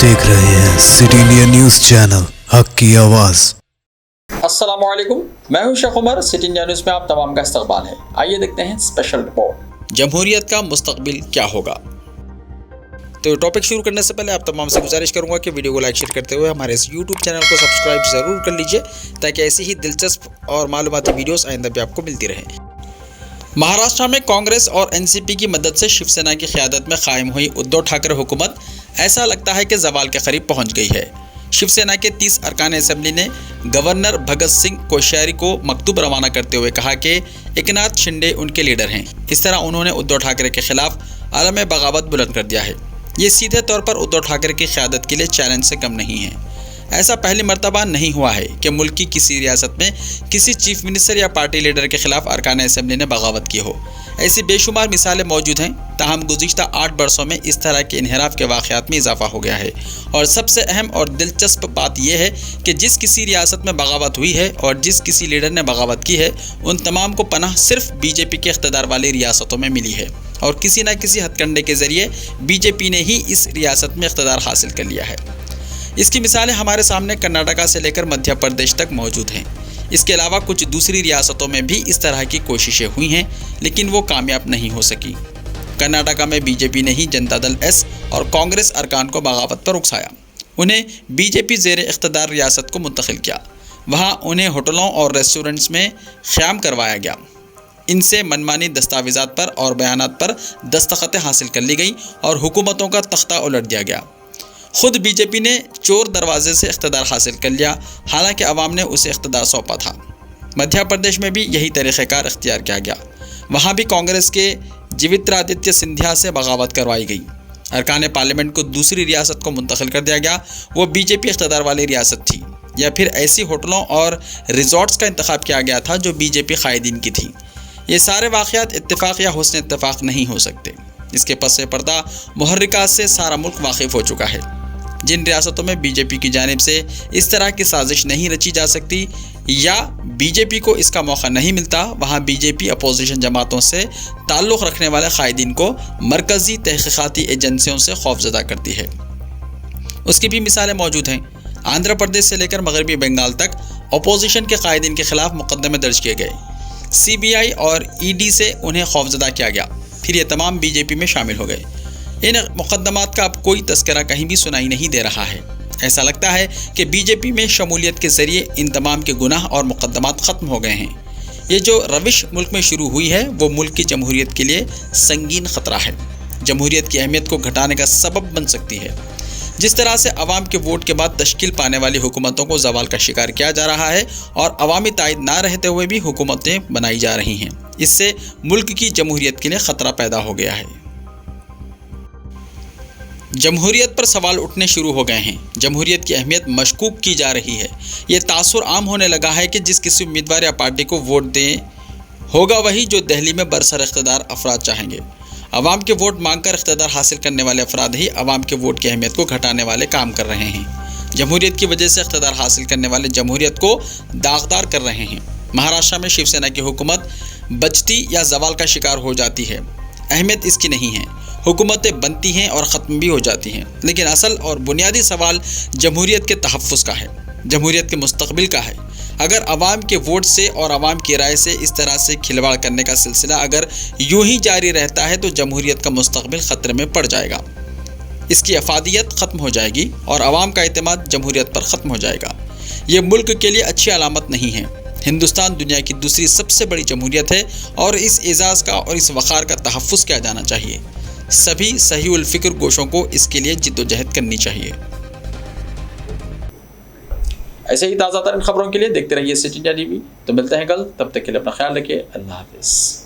देख रहे हैं सिटी इंडिया न्यूज़ चैनल, हक की आवाज़। अस्सलामुअलैकुम, मैं हूं Sheikh Umar. City India News में आप तमाम का इस्तकबाल है। आइए देखते हैं स्पेशल रिपोर्ट। जमहूरियत का मुस्तकबिल क्या होगा। तो टॉपिक शुरू करने से पहले आप तमाम से गुजारिश करूंगा कि वीडियो को लाइक शेयर करते हुए हमारे इस यूट्यूब चैनल को सब्सक्राइब ज़रूर कर लीजिए, ताकि ऐसी ही दिलचस्प और मालूमाती वीडियोस आइंदा भी आपको मिलती रहे। महाराष्ट्र में कांग्रेस और एनसीपी की मदद से शिवसेना की क़यादत में कायम हुई उद्धव ठाकरे हुकूमत ऐसा लगता है कि ज़वाल के करीब पहुंच गई है। शिवसेना के 30 अरकान असेंबली ने गवर्नर भगत सिंह कोश्यारी को मकतूब रवाना करते हुए कहा कि एकनाथ शिंदे उनके लीडर हैं। इस तरह उन्होंने उद्धव ठाकरे के खिलाफ आलम बगावत बुलंद कर दिया है। ये सीधे तौर पर उद्धव ठाकरे की क़यादत के लिए चैलेंज से कम नहीं है। ऐसा पहली मर्तबा नहीं हुआ है कि मुल्क की किसी रियासत में किसी चीफ मिनिस्टर या पार्टी लीडर के खिलाफ अरकान असेंबली ने बगावत की हो। ऐसी बेशुमार मिसालें मौजूद हैं। ताहम गुज़िश्ता 8 बरसों में इस तरह के इनहराफ के वाक़यात में इजाफा हो गया है। और सबसे अहम और दिलचस्प बात यह है कि जिस किसी रियासत में बगावत हुई है और जिस किसी लीडर ने बगावत की है, उन तमाम को पनाह सिर्फ बीजेपी के इख्तिदार वाली रियासतों में मिली है और किसी न किसी हथकंडे के ज़रिए बीजेपी ने ही इस रियासत में इख्तिदार हासिल कर लिया है। इसकी मिसालें हमारे सामने कर्नाटका से लेकर मध्य प्रदेश तक मौजूद हैं। इसके अलावा कुछ दूसरी रियासतों में भी इस तरह की कोशिशें हुई हैं, लेकिन वो कामयाब नहीं हो सकी। कर्नाटका में बीजेपी ने ही जनता दल एस और कांग्रेस अरकान को बगावत पर उकसाया। उन्हें बीजेपी ज़ेर इख्तिदार रियासत को मुंतकिल किया। वहाँ उन्हें होटलों और रेस्टोरेंट्स में क़याम करवाया गया। इनसे मनमानी दस्तावेज़ात पर और बयानात पर दस्तखतें हासिल कर ली गई और हुकूमतों का तख्ता उलट दिया गया। खुद बीजेपी ने चोर दरवाजे से इख्तिदार हासिल कर लिया, हालांकि अवाम ने उसे इख्तिदार सौंपा था। मध्य प्रदेश में भी यही तरीक़ेकार इख्तियार किया गया। वहाँ भी कांग्रेस के ज्योतिरादित्य सिंधिया से बगावत करवाई गई। अरकान पार्लियामेंट को दूसरी रियासत को मुंतकिल कर दिया गया। वो बीजेपी इख्तिदार वाली रियासत थी, या फिर ऐसी होटलों और रिजॉर्ट्स का इंतखाब किया गया था जो बीजेपी कायदीन की थी। ये सारे वाक़यात इत्तेफाक या हुस्न इत्तेफाक नहीं हो सकते। इसके पस पर्दा मुहर्रिकात से सारा मुल्क वाकिफ़ हो चुका है। जिन रियासतों में बीजेपी की जानिब से इस तरह की साजिश नहीं रची जा सकती या बीजेपी को इसका मौका नहीं मिलता, वहाँ बीजेपी अपोजिशन जमातों से ताल्लुक़ रखने वाले कायदीन को मरकज़ी तहक़ीक़ाती एजेंसियों से खौफज़दा करती है। उसकी भी मिसालें मौजूद हैं। आंध्र प्रदेश से लेकर मगरबी बंगाल तक अपोजिशन के कायदीन के ख़िलाफ़ मुकदमे दर्ज किए गए। CBI और ED से उन्हें खौफज़दा किया गया। फिर ये तमाम बीजेपी में शामिल हो गए। इन मुकदमात का अब कोई तस्करा कहीं भी सुनाई नहीं दे रहा है। ऐसा लगता है कि बीजेपी में शमूलियत के ज़रिए इन तमाम के गुनाह और मुकदमात ख़त्म हो गए हैं। ये जो रविश मुल्क में शुरू हुई है, वो मुल्क की जमहूरियत के लिए संगीन ख़तरा है। जमहूरियत की अहमियत को घटाने का सबब बन सकती है। जिस तरह से अवाम के वोट के बाद तश्कील पाने वाली हुकूमतों को ज़वाल का शिकार किया जा रहा है और अवामी तायद ना रहते हुए भी हुकूमतें बनाई जा रही हैं, इससे मुल्क की जमहूरियत के लिए ख़तरा पैदा हो गया है। जमहूरियत पर सवाल उठने शुरू हो गए हैं। जमहूरियत की अहमियत मशकूक की जा रही है। ये तासुर आम होने लगा है कि जिस किसी उम्मीदवार या पार्टी को वोट दें, होगा वही जो दिल्ली में बरसर इख्तिदार अफराद चाहेंगे। अवाम के वोट मांगकर इख्तिदार हासिल करने वाले अफराद ही अवाम के वोट की अहमियत को घटाने वाले काम कर रहे हैं। जमहूरियत की वजह से इख्तिदार हासिल करने वाले जमहूरियत को दागदार कर रहे हैं। महाराष्ट्र में शिवसेना की हुकूमत बचती या ज़वाल का शिकार हो जाती है। अहमियत इसकी नहीं है। हुकूमतें बनती हैं और ख़त्म भी हो जाती हैं, लेकिन असल और बुनियादी सवाल जमहूरियत के तहफ़्फ़ुज़ का है, जमहूरियत के मुस्तक़बिल का है। अगर अवाम के वोट से और अवाम की राय से इस तरह से खिलवाड़ करने का सिलसिला अगर यूं ही जारी रहता है, तो जमहूरियत का मुस्तक़बिल ख़तरे में पड़ जाएगा। इसकी अफादियत ख़त्म हो जाएगी और अवाम का एतमाद जमहूरियत पर ख़त्म हो जाएगा। ये मुल्क के लिए अच्छी अलामत नहीं है। हिंदुस्तान दुनिया की दूसरी सबसे बड़ी जमहूरियत है और इस एजाज़ का और इस वक़ार का तहफ़्फ़ुज़ किया जाना चाहिए। सभी सही उल फ़िक्र गोशों को इसके लिए जिद्दोजहद करनी चाहिए। ऐसे ही ताज़ा तरीन खबरों के लिए देखते रहिए सिटी इंडिया TV। तो मिलते हैं कल, तब तक के लिए अपना ख्याल रखिए। अल्लाह हाफ़िज़।